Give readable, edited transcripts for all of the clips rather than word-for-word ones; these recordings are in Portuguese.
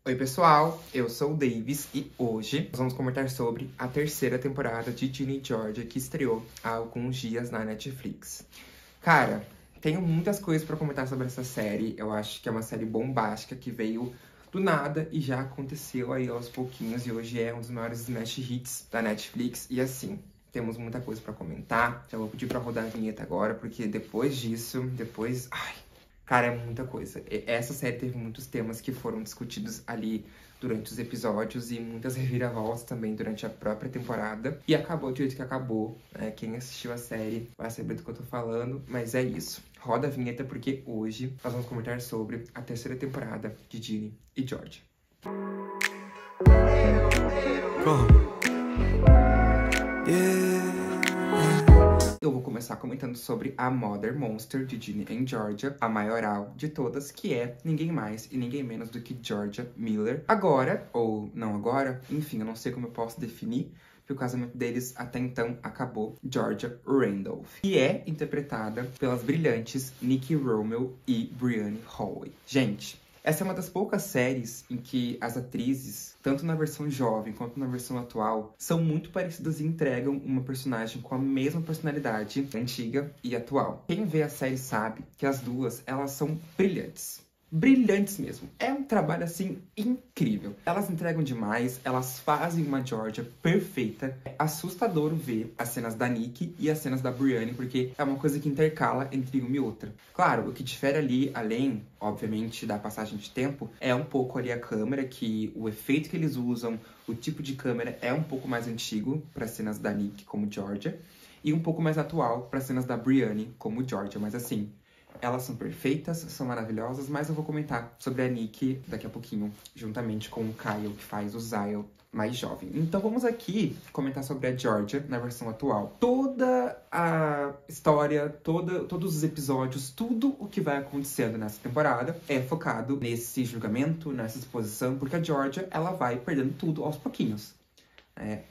Oi pessoal, eu sou o Davis e hoje nós vamos comentar sobre a terceira temporada de Ginny e Georgia que estreou há alguns dias na Netflix. Cara, tenho muitas coisas pra comentar sobre essa série, eu acho que é uma série bombástica que veio do nada e já aconteceu aí aos pouquinhos e hoje é um dos maiores smash hits da Netflix e assim, temos muita coisa pra comentar. Já vou pedir pra rodar a vinheta agora porque depois disso, cara, é muita coisa. Essa série teve muitos temas que foram discutidos ali durante os episódios e muitas reviravoltas também durante a própria temporada. E acabou do jeito que acabou, né? Quem assistiu a série vai saber do que eu tô falando, mas é isso. Roda a vinheta porque hoje nós vamos comentar sobre a terceira temporada de Ginny e Georgia. Eu vou começar comentando sobre a Mother Monster de Ginny and Georgia, a maioral de todas, que é ninguém mais e ninguém menos do que Georgia Miller. Agora, ou não agora, enfim, eu não sei como eu posso definir, porque o casamento deles até então acabou, Georgia Randolph, que é interpretada pelas brilhantes Nikki Romeo e Brianne Holloway. Gente, essa é uma das poucas séries em que as atrizes, tanto na versão jovem quanto na versão atual, são muito parecidas e entregam uma personagem com a mesma personalidade antiga e atual. Quem vê a série sabe que as duas, elas são brilhantes. Brilhantes mesmo. É um trabalho, assim, incrível. Elas entregam demais, elas fazem uma Georgia perfeita. É assustador ver as cenas da Nikki e as cenas da Brianne, porque é uma coisa que intercala entre uma e outra. Claro, o que difere ali, além, obviamente, da passagem de tempo, é um pouco ali a câmera, que o efeito que eles usam, o tipo de câmera é um pouco mais antigo para as cenas da Nikki como Georgia, e um pouco mais atual para as cenas da Brianne como Georgia, mas assim, elas são perfeitas, são maravilhosas, mas eu vou comentar sobre a Nikki daqui a pouquinho, juntamente com o Kyle, que faz o Zyle mais jovem. Então vamos aqui comentar sobre a Georgia na versão atual. Toda a história, todos os episódios, tudo o que vai acontecendo nessa temporada é focado nesse julgamento, nessa exposição, porque a Georgia, ela vai perdendo tudo aos pouquinhos.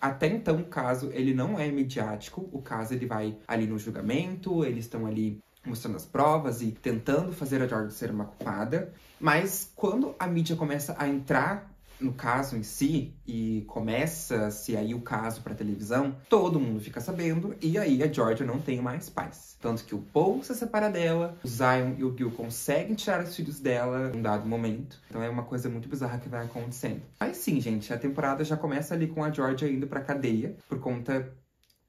Até então, o caso, ele não é midiático, o caso ele vai ali no julgamento, eles estão ali mostrando as provas e tentando fazer a Georgia ser uma culpada. Mas quando a mídia começa a entrar no caso em si e começa-se aí o caso pra televisão, todo mundo fica sabendo e aí a Georgia não tem mais paz. Tanto que o Paul se separa dela, o Zion e o Gil conseguem tirar os filhos dela em um dado momento. Então é uma coisa muito bizarra que vai acontecendo. Mas sim, gente, a temporada já começa ali com a Georgia indo pra cadeia por conta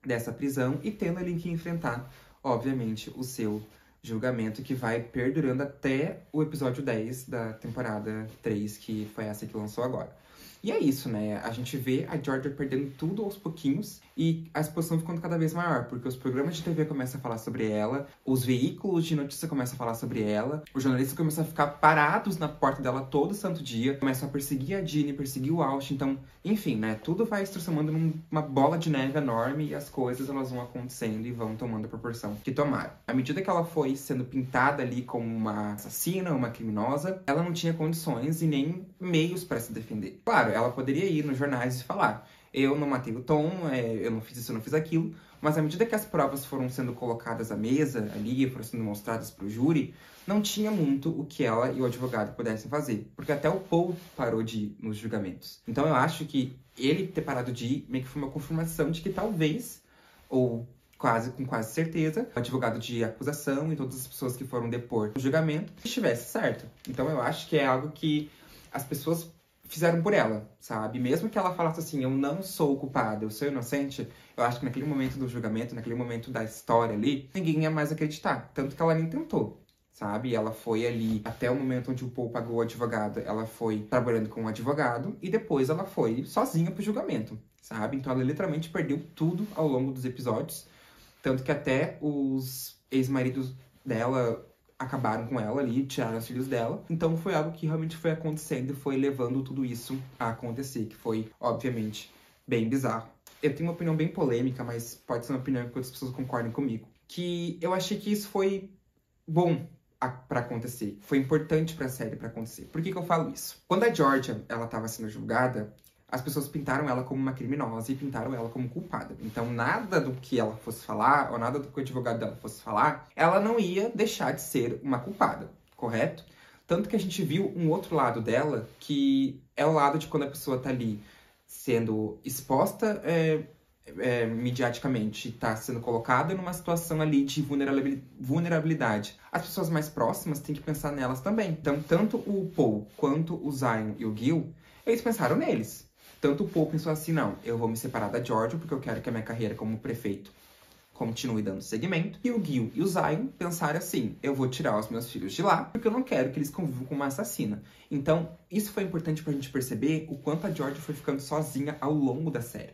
dessa prisão e tendo ali que enfrentar, obviamente, o seu julgamento que vai perdurando até o episódio 10 da temporada 3, que foi essa que lançou agora. E é isso, né? A gente vê a Georgia perdendo tudo aos pouquinhos e a exposição ficando cada vez maior, porque os programas de TV começam a falar sobre ela, os veículos de notícia começam a falar sobre ela, os jornalistas começam a ficar parados na porta dela todo santo dia, começam a perseguir a Ginny, perseguir o Austin, então, enfim, né? Tudo vai se transformando numa bola de neve enorme e as coisas, elas vão acontecendo e vão tomando a proporção que tomaram. À medida que ela foi sendo pintada ali como uma assassina, uma criminosa, ela não tinha condições e nem meios para se defender. Claro, ela poderia ir nos jornais e falar: eu não matei o Tom, eu não fiz isso, eu não fiz aquilo. Mas à medida que as provas foram sendo colocadas à mesa ali, foram sendo mostradas para o júri, não tinha muito o que ela e o advogado pudessem fazer. Porque até o Paul parou de ir nos julgamentos. Então eu acho que ele ter parado de ir meio que foi uma confirmação de que talvez, ou com quase certeza, o advogado de acusação e todas as pessoas que foram depor no julgamento estivesse certo. Então eu acho que é algo que as pessoas fizeram por ela, sabe? Mesmo que ela falasse assim, eu não sou culpada, eu sou inocente, eu acho que naquele momento do julgamento, naquele momento da história ali, ninguém ia mais acreditar. Tanto que ela nem tentou, sabe? Ela foi ali até o momento onde o Paul pagou o advogado, ela foi trabalhando com o advogado e depois ela foi sozinha pro julgamento, sabe? Então ela literalmente perdeu tudo ao longo dos episódios, tanto que até os ex-maridos dela acabaram com ela ali, tiraram os filhos dela. Então foi algo que realmente foi acontecendo e foi levando tudo isso a acontecer, que foi, obviamente, bem bizarro. Eu tenho uma opinião bem polêmica, mas pode ser uma opinião que outras pessoas concordem comigo. Que eu achei que isso foi bom pra acontecer. Foi importante pra série pra acontecer. Por que que eu falo isso? Quando a Georgia, ela tava sendo julgada, as pessoas pintaram ela como uma criminosa e pintaram ela como culpada. Então, nada do que ela fosse falar, ou nada do que o advogado dela fosse falar, ela não ia deixar de ser uma culpada, correto? Tanto que a gente viu um outro lado dela, que é o lado de quando a pessoa tá ali sendo exposta midiaticamente, tá sendo colocada numa situação ali de vulnerabilidade. As pessoas mais próximas têm que pensar nelas também. Então, tanto o Paul quanto o Zion e o Gil, eles pensaram neles. Tanto o Paul pensou assim, não, eu vou me separar da Georgia porque eu quero que a minha carreira como prefeito continue dando seguimento. E o Gil e o Zion pensaram assim, eu vou tirar os meus filhos de lá porque eu não quero que eles convivam com uma assassina. Então, isso foi importante pra gente perceber o quanto a Georgia foi ficando sozinha ao longo da série.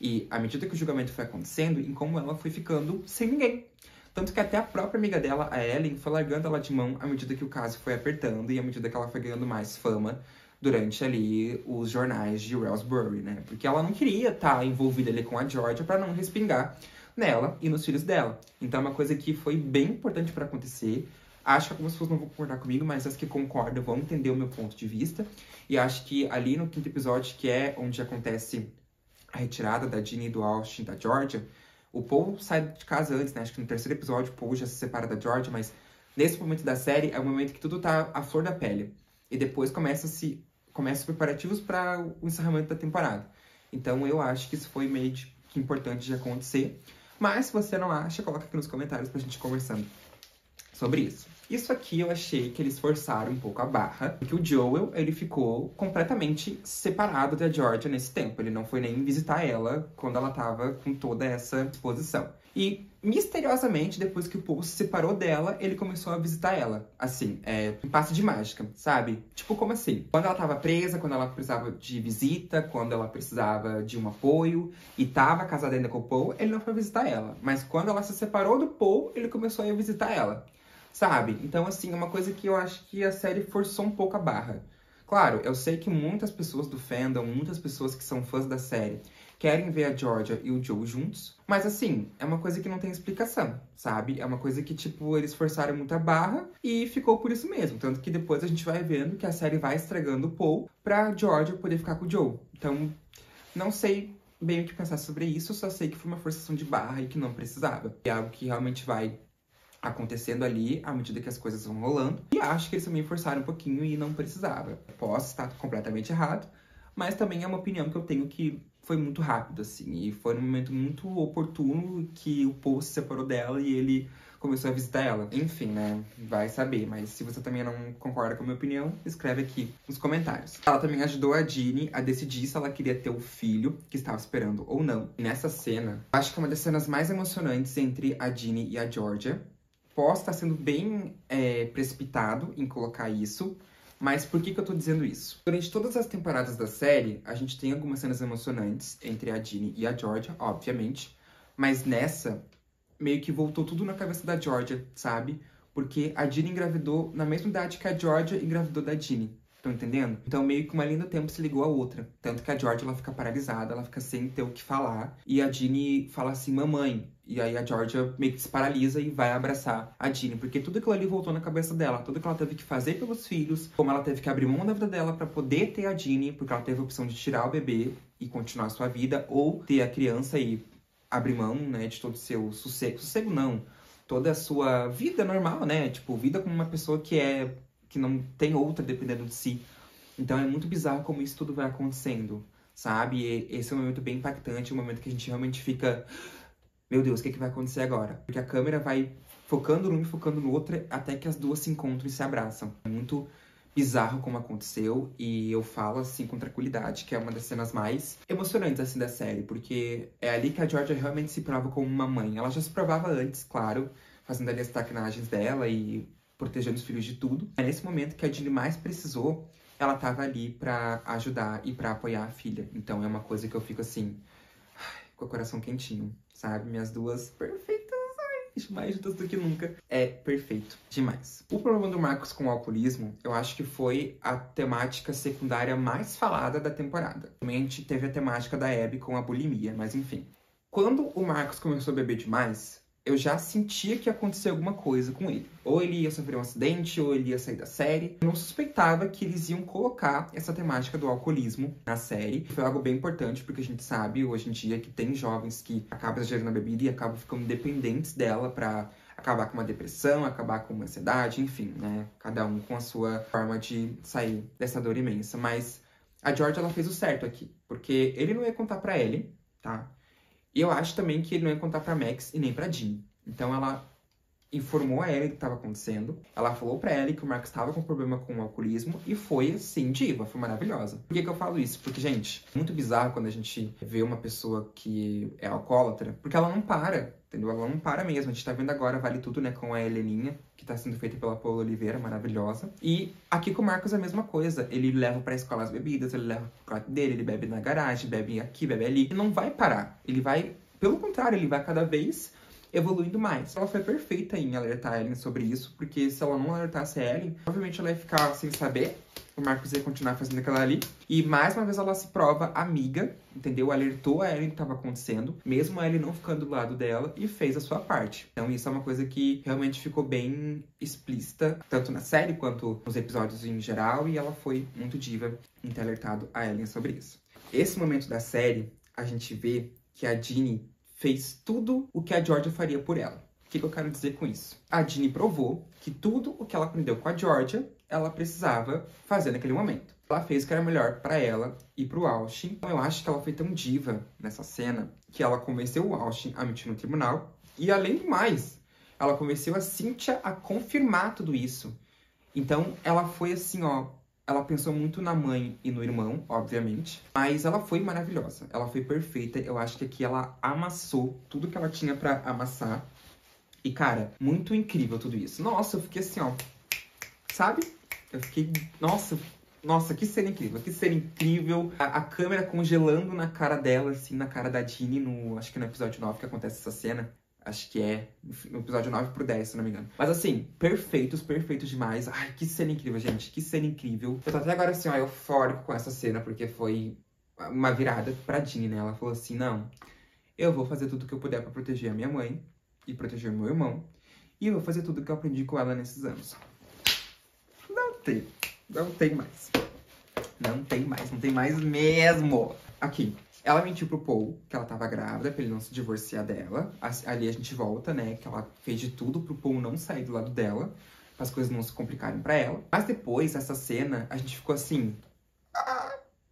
E à medida que o julgamento foi acontecendo, em como ela foi ficando sem ninguém. Tanto que até a própria amiga dela, a Ellen, foi largando ela de mão à medida que o caso foi apertando e à medida que ela foi ganhando mais fama durante ali os jornais de Roxbury, né? Porque ela não queria estar envolvida ali com a Georgia para não respingar nela e nos filhos dela. Então é uma coisa que foi bem importante para acontecer. Acho que algumas pessoas não vão concordar comigo, mas as que concordam vão entender o meu ponto de vista. E acho que ali no 5º episódio, que é onde acontece a retirada da Ginny, do Austin, da Georgia, o Paul sai de casa antes, né? Acho que no 3º episódio o Paul já se separa da Georgia, mas nesse momento da série é o momento que tudo tá à flor da pele. E depois começam os preparativos para o encerramento da temporada. Então eu acho que isso foi meio que importante de acontecer. Mas se você não acha, coloca aqui nos comentários pra gente conversando sobre isso. Isso aqui eu achei que eles forçaram um pouco a barra, porque o Joel, ele ficou completamente separado da Georgia nesse tempo. Ele não foi nem visitar ela quando ela tava com toda essa exposição. E, misteriosamente, depois que o Paul se separou dela, ele começou a visitar ela. Assim, um passe de mágica, sabe? Tipo, como assim? Quando ela tava presa, quando ela precisava de visita, quando ela precisava de um apoio e tava casada ainda com o Paul, ele não foi visitar ela. Mas quando ela se separou do Paul, ele começou a ir visitar ela. Sabe? Então, assim, é uma coisa que eu acho que a série forçou um pouco a barra. Claro, eu sei que muitas pessoas do fandom, muitas pessoas que são fãs da série, querem ver a Georgia e o Joe juntos. Mas, assim, é uma coisa que não tem explicação, sabe? É uma coisa que, tipo, eles forçaram muito a barra e ficou por isso mesmo. Tanto que depois a gente vai vendo que a série vai estragando o Paul pra Georgia poder ficar com o Joe. Então, não sei bem o que pensar sobre isso, só sei que foi uma forçação de barra e que não precisava. É algo que realmente vai acontecendo ali à medida que as coisas vão rolando. E acho que eles também forçaram um pouquinho e não precisava. Posso estar completamente errado, mas também é uma opinião que eu tenho que foi muito rápido, assim. E foi num momento muito oportuno que o Paul se separou dela e ele começou a visitar ela. Enfim, né? Vai saber. Mas se você também não concorda com a minha opinião, escreve aqui nos comentários. Ela também ajudou a Ginny a decidir se ela queria ter o filho que estava esperando ou não. E nessa cena, acho que é uma das cenas mais emocionantes entre a Ginny e a Georgia. Posso estar sendo bem precipitado em colocar isso, mas por que eu tô dizendo isso? Durante todas as temporadas da série, a gente tem algumas cenas emocionantes entre a Ginny e a Georgia, obviamente, mas nessa, meio que voltou tudo na cabeça da Georgia, sabe? Porque a Ginny engravidou na mesma idade que a Georgia engravidou da Ginny. Estão entendendo? Então, meio que uma linha do tempo se ligou à outra. Tanto que a Georgia, ela fica paralisada, ela fica sem ter o que falar. E a Ginny fala assim, mamãe. E aí a Georgia meio que se paralisa e vai abraçar a Ginny. Porque tudo aquilo ali voltou na cabeça dela. Tudo que ela teve que fazer pelos filhos. Como ela teve que abrir mão da vida dela pra poder ter a Ginny. Porque ela teve a opção de tirar o bebê e continuar a sua vida. Ou ter a criança e abrir mão, né, de todo o seu sossego. Sossego não. Toda a sua vida normal, né? Tipo, vida como uma pessoa que não tem outra dependendo de si. Então é muito bizarro como isso tudo vai acontecendo, sabe? E esse é um momento bem impactante, um momento que a gente realmente fica... Meu Deus, o que vai acontecer agora? Porque a câmera vai focando num e focando no outro, até que as duas se encontram e se abraçam. É muito bizarro como aconteceu, e eu falo assim com tranquilidade, que é uma das cenas mais emocionantes assim da série, porque é ali que a Georgia realmente se prova como uma mãe. Ela já se provava antes, claro, fazendo ali as traquinagens dela e protegendo os filhos de tudo. É nesse momento que a Ginny mais precisou, ela tava ali pra ajudar e pra apoiar a filha. Então é uma coisa que eu fico assim, com o coração quentinho, sabe? Minhas duas perfeitas, mais juntas do que nunca. É perfeito demais. O problema do Marcos com o alcoolismo, eu acho que foi a temática secundária mais falada da temporada. Também a gente teve a temática da Abby com a bulimia, mas enfim. Quando o Marcos começou a beber demais, eu já sentia que ia acontecer alguma coisa com ele. Ou ele ia sofrer um acidente, ou ele ia sair da série. Eu não suspeitava que eles iam colocar essa temática do alcoolismo na série. Foi algo bem importante, porque a gente sabe hoje em dia que tem jovens que acabam exagerando na bebida e acabam ficando dependentes dela pra acabar com uma depressão, acabar com uma ansiedade, enfim, né? Cada um com a sua forma de sair dessa dor imensa. Mas a Georgia, ela fez o certo aqui, porque ele não ia contar pra Ellie, tá? E eu acho também que ele não ia contar pra Max e nem pra Jean. Então ela informou a Ellie do que estava acontecendo. Ela falou pra Ellie que o Marcos estava com problema com o alcoolismo e foi, assim, diva, foi maravilhosa. Por que eu falo isso? Porque, gente, é muito bizarro quando a gente vê uma pessoa que é alcoólatra, porque ela não para, entendeu? Ela não para mesmo. A gente tá vendo agora Vale Tudo, né, com a Heleninha, que tá sendo feita pela Paula Oliveira, maravilhosa. E aqui com o Marcos é a mesma coisa. Ele leva pra escola as bebidas, ele leva pro quarto dele, ele bebe na garagem, bebe aqui, bebe ali. Ele não vai parar. Ele vai, pelo contrário, ele vai cada vez evoluindo mais. Ela foi perfeita em alertar a Ellen sobre isso, porque se ela não alertasse a Ellen, provavelmente ela ia ficar sem saber, o Marcos ia continuar fazendo aquilo ali, e mais uma vez ela se prova amiga, entendeu? Alertou a Ellen o que estava acontecendo, mesmo a Ellen não ficando do lado dela, e fez a sua parte. Então isso é uma coisa que realmente ficou bem explícita, tanto na série quanto nos episódios em geral, e ela foi muito diva em ter alertado a Ellen sobre isso. Esse momento da série, a gente vê que a Ginny fez tudo o que a Georgia faria por ela. O que eu quero dizer com isso? A Ginny provou que tudo o que ela aprendeu com a Georgia, ela precisava fazer naquele momento. Ela fez o que era melhor pra ela e pro Austin. Então eu acho que ela foi tão diva nessa cena que ela convenceu o Austin a mentir no tribunal. E além do mais, ela convenceu a Cynthia a confirmar tudo isso. Então ela foi assim, ó, ela pensou muito na mãe e no irmão, obviamente. Mas ela foi maravilhosa. Ela foi perfeita. Eu acho que aqui ela amassou tudo que ela tinha pra amassar. E, cara, muito incrível tudo isso. Nossa, eu fiquei assim, ó. Sabe? Eu fiquei... Nossa, que cena incrível. Que cena incrível. A câmera congelando na cara dela, assim, na cara da Ginny. Acho que no episódio 9 que acontece essa cena. Acho que é no episódio 9 pro 10, se não me engano. Mas assim, perfeitos demais. Ai, que cena incrível, gente. Que cena incrível. Eu tô até agora assim, ó, eufórico com essa cena, porque foi uma virada pra Ginny, né? Ela falou assim, não, eu vou fazer tudo que eu puder pra proteger a minha mãe e proteger o meu irmão. E eu vou fazer tudo que eu aprendi com ela nesses anos. Não tem mais. Não tem mais mesmo. Aqui. Ela mentiu pro Paul que ela tava grávida, pra ele não se divorciar dela. Ali a gente volta, né, que ela fez de tudo pro Paul não sair do lado dela, para as coisas não se complicarem pra ela. Mas depois, essa cena, a gente ficou assim...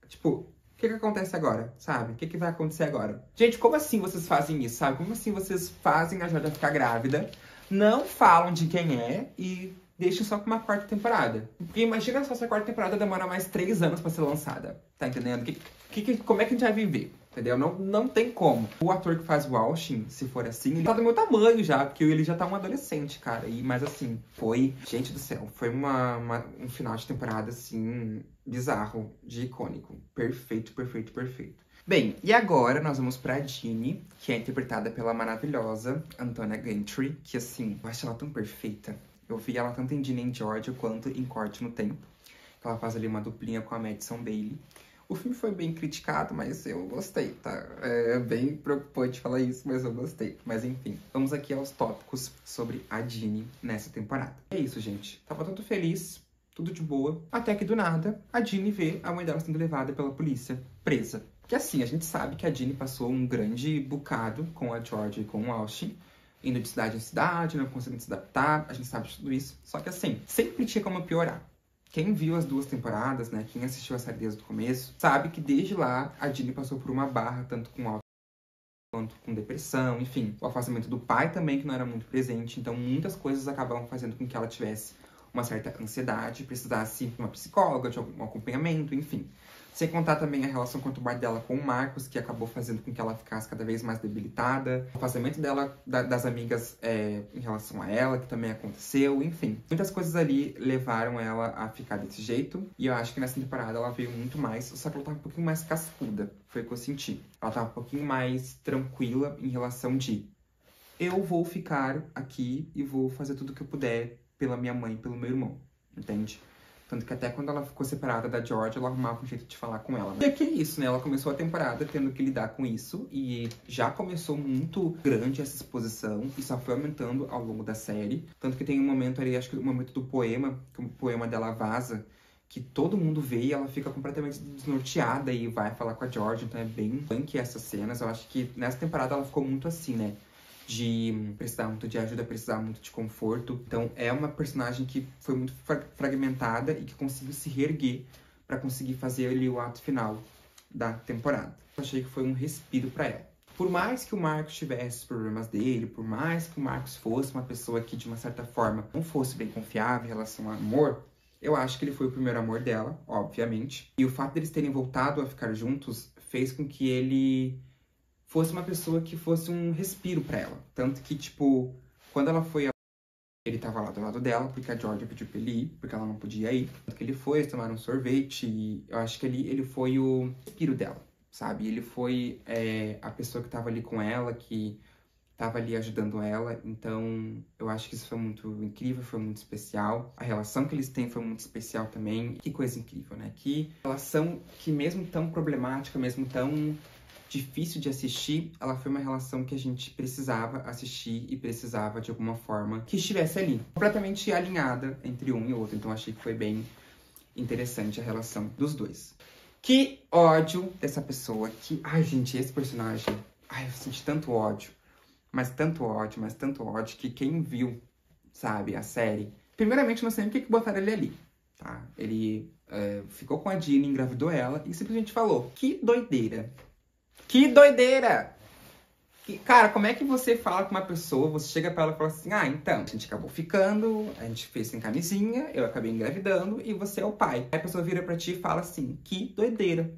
tipo, o que acontece agora, sabe? O que vai acontecer agora? Gente, como assim vocês fazem isso, sabe? Como assim vocês fazem a Georgia ficar grávida, não falam de quem é e deixam só pra uma quarta temporada? Porque imagina se essa quarta temporada demora mais 3 anos pra ser lançada, tá entendendo? Como é que a gente vai viver? Entendeu? Não tem como. O ator que faz o Austin, se for assim, ele tá do meu tamanho já, porque ele já tá um adolescente, cara. Mas assim, foi... Gente do céu, foi um final de temporada, assim, bizarro, de icônico. Perfeito. Bem, e agora nós vamos pra Ginny, que é interpretada pela maravilhosa Antonia Gentry, que assim, eu acho ela tão perfeita. Eu vi ela tanto em Ginny and Georgia quanto em Corte no Tempo. Ela faz ali uma duplinha com a Madison Bailey. O filme foi bem criticado, mas eu gostei, tá? É bem preocupante falar isso, mas eu gostei. Mas enfim, vamos aqui aos tópicos sobre a Ginny nessa temporada. É isso, gente. Tava tudo feliz, tudo de boa. Até que do nada, a Ginny vê a mãe dela sendo levada pela polícia, presa. Que assim, a gente sabe que a Ginny passou um grande bocado com a Georgia e com o Austin. Indo de cidade em cidade, não conseguindo se adaptar. A gente sabe de tudo isso. Só que assim, sempre tinha como piorar. Quem viu as 2 temporadas, né, quem assistiu a série desde o começo, sabe que desde lá a Ginny passou por uma barra, tanto com Austin quanto com depressão, enfim. O afastamento do pai também, que não era muito presente. Então, muitas coisas acabavam fazendo com que ela tivesse uma certa ansiedade, precisasse de uma psicóloga, de algum acompanhamento, enfim. Sem contar também a relação conturbada dela com o Marcos, que acabou fazendo com que ela ficasse cada vez mais debilitada. O afastamento dela das amigas em relação a ela, que também aconteceu, enfim. Muitas coisas ali levaram ela a ficar desse jeito. E eu acho que nessa temporada ela veio muito mais, só que ela tava um pouquinho mais cascuda, foi o que eu senti. Ela tava um pouquinho mais tranquila em relação de... eu vou ficar aqui e vou fazer tudo o que eu puder pela minha mãe e pelo meu irmão, entende? Tanto que até quando ela ficou separada da Georgia, ela arrumava um jeito de falar com ela. E aqui é isso, né? Ela começou a temporada tendo que lidar com isso. E já começou muito grande essa exposição. E só foi aumentando ao longo da série. Tanto que tem um momento ali, acho que o momento do poema, que o poema dela vaza, que todo mundo vê e ela fica completamente desnorteada e vai falar com a Georgia. Então é bem punk essas cenas. Eu acho que nessa temporada ela ficou muito assim, né? de precisar muito de ajuda, precisar muito de conforto. Então é uma personagem que foi muito fragmentada e que conseguiu se reerguer pra conseguir fazer ali o ato final da temporada. Eu achei que foi um respiro pra ela. Por mais que o Marcos tivesse os problemas dele, por mais que o Marcos fosse uma pessoa que, de uma certa forma, não fosse bem confiável em relação ao amor, eu acho que ele foi o primeiro amor dela, obviamente. E o fato deles terem voltado a ficar juntos fez com que ele fosse uma pessoa que fosse um respiro pra ela. Tanto que, tipo, quando ela foi, ele tava lá do lado dela, porque a Georgia pediu pra ele ir, porque ela não podia ir. Tanto que ele foi, eles tomaram um sorvete, e eu acho que ele foi o respiro dela, sabe? Ele foi a pessoa que tava ali com ela, que tava ali ajudando ela. Então, eu acho que isso foi muito incrível, foi muito especial. A relação que eles têm foi muito especial também. Que coisa incrível, né? Que relação que, mesmo tão problemática, mesmo tão difícil de assistir, ela foi uma relação que a gente precisava assistir e precisava, de alguma forma, que estivesse ali, completamente alinhada entre um e outro. Então, achei que foi bem interessante a relação dos dois. Que ódio dessa pessoa, que... Ai, gente, esse personagem... Ai, eu senti tanto ódio, mas tanto ódio, que quem viu, sabe, a série... Primeiramente, não sei nem por que botaram ele ali, tá? Ele ficou com a Dini, engravidou ela e simplesmente falou, que doideira! Que doideira! Cara, como é que você fala com uma pessoa, você chega pra ela e fala assim, ah, então, a gente acabou ficando, a gente fez sem camisinha, eu acabei engravidando e você é o pai. Aí a pessoa vira pra ti e fala assim, que doideira.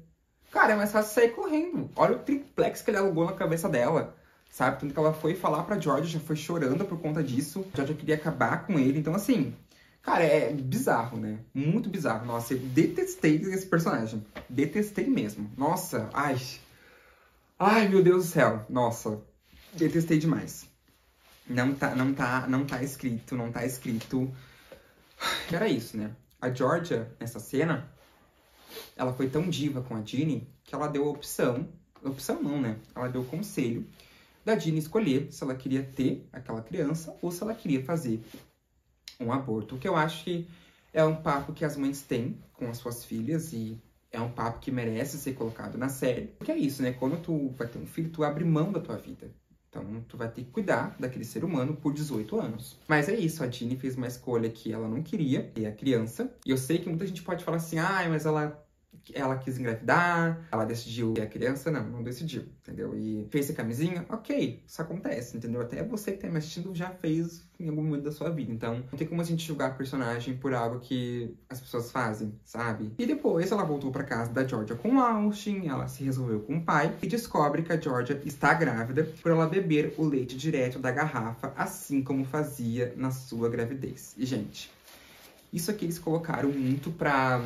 Cara, é mais fácil sair correndo. Olha o triplex que ele alugou na cabeça dela, sabe? Tanto que ela foi falar pra Georgia, já foi chorando por conta disso. A Georgia queria acabar com ele, então assim... Cara, é bizarro, né? Muito bizarro. Nossa, eu detestei esse personagem. Detestei mesmo. Nossa, ai... Ai, meu Deus do céu. Nossa, detestei demais. Não tá escrito. Era isso, né? A Georgia, nessa cena, ela foi tão diva com a Dini que ela deu a opção não, né? Ela deu o conselho da Dini escolher se ela queria ter aquela criança ou se ela queria fazer um aborto. O que eu acho que é um papo que as mães têm com as suas filhas e é um papo que merece ser colocado na série. Porque é isso, né? Quando tu vai ter um filho, tu abre mão da tua vida. Então, tu vai ter que cuidar daquele ser humano por 18 anos. Mas é isso, a Dini fez uma escolha que ela não queria, ter a criança. E eu sei que muita gente pode falar assim, ah, mas ela quis engravidar, ela decidiu ter a criança. Não decidiu, entendeu? E fez a camisinha, ok, isso acontece, entendeu? Até você que tá me assistindo já fez em algum momento da sua vida. Então, não tem como a gente julgar a personagem por algo que as pessoas fazem, sabe? E depois ela voltou pra casa da Georgia com o Austin, ela se resolveu com o pai e descobre que a Georgia está grávida por ela beber o leite direto da garrafa, assim como fazia na sua gravidez. E, gente, isso aqui eles colocaram muito pra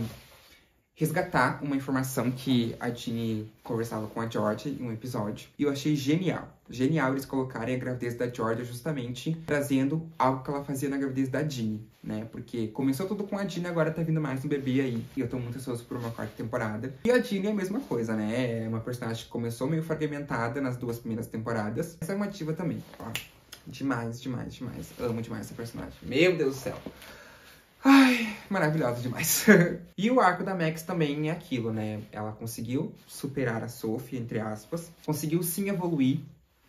resgatar uma informação que a Dini conversava com a Georgia em um episódio. E eu achei genial. Genial eles colocarem a gravidez da Georgia justamente trazendo algo que ela fazia na gravidez da Dini, né? Porque começou tudo com a Dini, agora tá vindo mais um bebê aí. E eu tô muito ansioso por uma quarta temporada. E a Dini é a mesma coisa, né? É uma personagem que começou meio fragmentada nas 2 primeiras temporadas. Essa é uma ativa também, ó. Demais. Amo demais essa personagem. Meu Deus do céu. Ai, maravilhosa demais. E o arco da Max também é aquilo, né? Ela conseguiu superar a Sophie, entre aspas. Conseguiu sim evoluir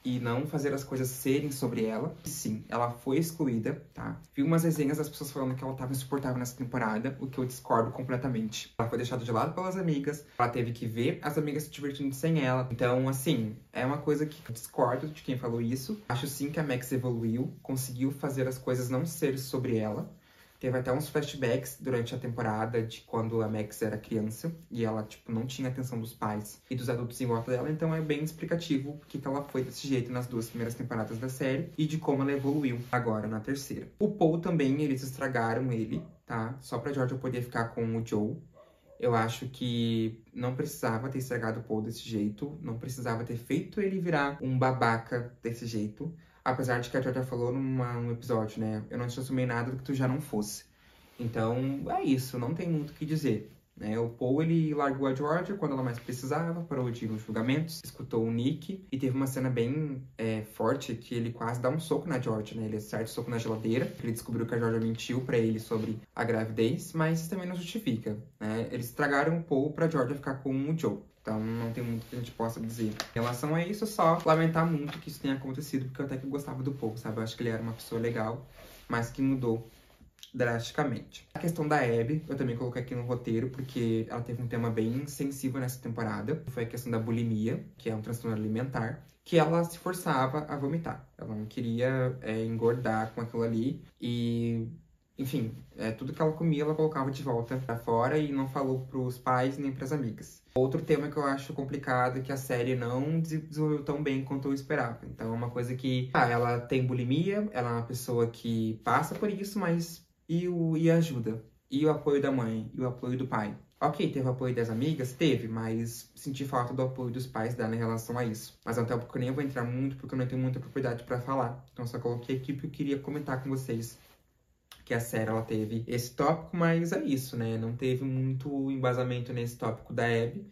e não fazer as coisas serem sobre ela. E sim, ela foi excluída, tá? Vi umas resenhas das pessoas falando que ela tava insuportável nessa temporada, o que eu discordo completamente. Ela foi deixada de lado pelas amigas, ela teve que ver as amigas se divertindo sem ela. Então, assim, é uma coisa que eu discordo de quem falou isso. Acho sim que a Max evoluiu, conseguiu fazer as coisas não serem sobre ela. Teve até uns flashbacks durante a temporada de quando a Max era criança e ela, tipo, não tinha atenção dos pais e dos adultos em volta dela, então é bem explicativo porque que ela foi desse jeito nas 2 primeiras temporadas da série e de como ela evoluiu agora na terceira. O Paul também, eles estragaram ele, tá? Só pra Georgia poder ficar com o Joe. Eu acho que não precisava ter estragado o Paul desse jeito, não precisava ter feito ele virar um babaca desse jeito. Apesar de que a Georgia falou num episódio, né? Eu não te assumei nada do que tu já não fosse. Então, é isso. Não tem muito o que dizer. né? O Paul, ele largou a Georgia quando ela mais precisava, parou de ir nos julgamentos, escutou o Nick, e teve uma cena bem forte que ele quase dá um soco na Georgia, né? Ele acerta o soco na geladeira, porque ele descobriu que a Georgia mentiu pra ele sobre a gravidez, mas isso também não justifica, né? Eles estragaram o Paul pra Georgia ficar com o Joe. Então, não tem muito que a gente possa dizer. Em relação a isso, só lamentar muito que isso tenha acontecido, porque eu até que gostava do Paul, sabe? Eu acho que ele era uma pessoa legal, mas que mudou drasticamente. A questão da Abby, eu também coloquei aqui no roteiro, porque ela teve um tema bem sensível nessa temporada. Foi a questão da bulimia, que é um transtorno alimentar, que ela se forçava a vomitar. Ela não queria engordar com aquilo ali e... Enfim, tudo que ela comia, ela colocava de volta pra fora e não falou pros pais nem pras amigas. Outro tema que eu acho complicado é que a série não desenvolveu tão bem quanto eu esperava. Então, é uma coisa que... ela tem bulimia, ela é uma pessoa que passa por isso, mas... E a ajuda? E o apoio da mãe? E o apoio do pai? Ok, teve o apoio das amigas? Teve, mas senti falta do apoio dos pais dela em relação a isso. Mas até porque eu nem vou entrar muito, porque eu não tenho muita propriedade pra falar. Então, só coloquei aqui porque eu queria comentar com vocês que a série, ela teve esse tópico, mas é isso, né? Não teve muito embasamento nesse tópico da Abby.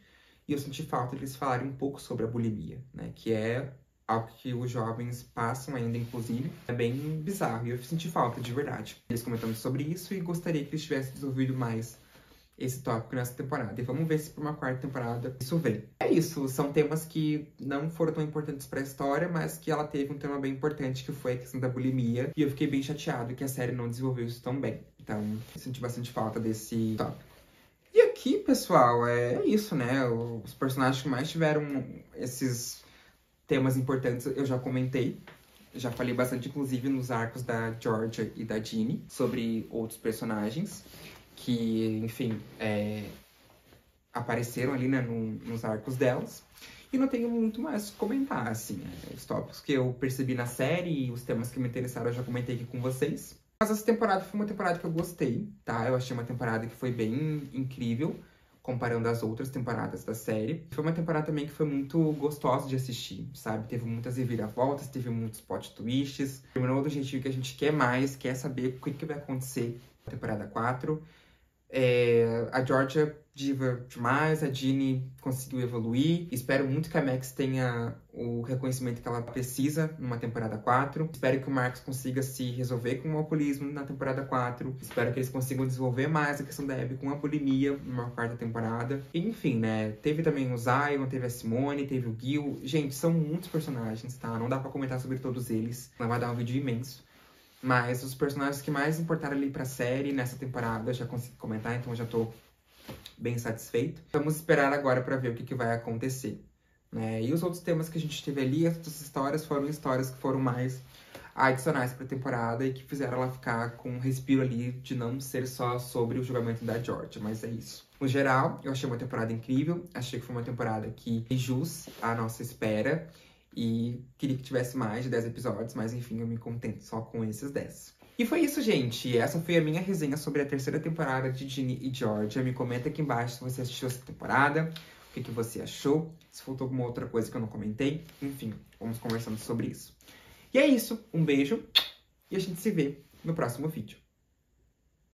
E eu senti falta de eles falarem um pouco sobre a bulimia, né? Que é algo que os jovens passam ainda, inclusive. É bem bizarro e eu senti falta, de verdade. Eles comentando sobre isso e gostaria que eles tivessem desenvolvido mais esse tópico nessa temporada. E vamos ver se por uma quarta temporada isso vem. É isso, são temas que não foram tão importantes pra história, mas que ela teve um tema bem importante, que foi a questão da bulimia. E eu fiquei bem chateado que a série não desenvolveu isso tão bem. Então, eu senti bastante falta desse tópico. E aqui, pessoal, é isso, né? Os personagens que mais tiveram esses temas importantes eu já comentei. Já falei bastante, inclusive, nos arcos da Georgia e da Ginny, sobre outros personagens que, enfim, apareceram ali, né, nos arcos delas. E não tenho muito mais a comentar, assim, os tópicos que eu percebi na série e os temas que me interessaram eu já comentei aqui com vocês. Mas essa temporada foi uma temporada que eu gostei, tá? Eu achei uma temporada que foi bem incrível, comparando as outras temporadas da série. Foi uma temporada também que foi muito gostosa de assistir, sabe? Teve muitas reviravoltas, teve muitos plot twists. Terminou do jeitinho que a gente quer mais, quer saber o que vai acontecer na temporada 4. A Georgia diva demais, a Ginny conseguiu evoluir. Espero muito que a Max tenha o reconhecimento que ela precisa numa temporada 4. Espero que o Marcus consiga se resolver com o alcoolismo na temporada 4. Espero que eles consigam desenvolver mais a questão da Abby com a bulimia numa quarta temporada. E, enfim, né? Teve também o Zion, teve a Simone, teve o Gil. Gente, são muitos personagens, tá? Não dá pra comentar sobre todos eles. Não vai dar um vídeo imenso. Mas os personagens que mais importaram ali pra série nessa temporada eu já consegui comentar, então eu já tô bem satisfeito. Vamos esperar agora pra ver o que vai acontecer, né? E os outros temas que a gente teve ali, as outras histórias foram histórias que foram mais adicionais pra temporada e que fizeram ela ficar com um respiro ali de não ser só sobre o julgamento da Georgia, mas é isso. No geral, eu achei uma temporada incrível, achei que foi uma temporada que fez jus à nossa espera. E queria que tivesse mais de 10 episódios, mas enfim, eu me contento só com esses 10. E foi isso, gente. Essa foi a minha resenha sobre a terceira temporada de Ginny e Georgia. Me comenta aqui embaixo se você assistiu essa temporada, o que você achou, se faltou alguma outra coisa que eu não comentei. Enfim, vamos conversando sobre isso. E é isso. Um beijo e a gente se vê no próximo vídeo.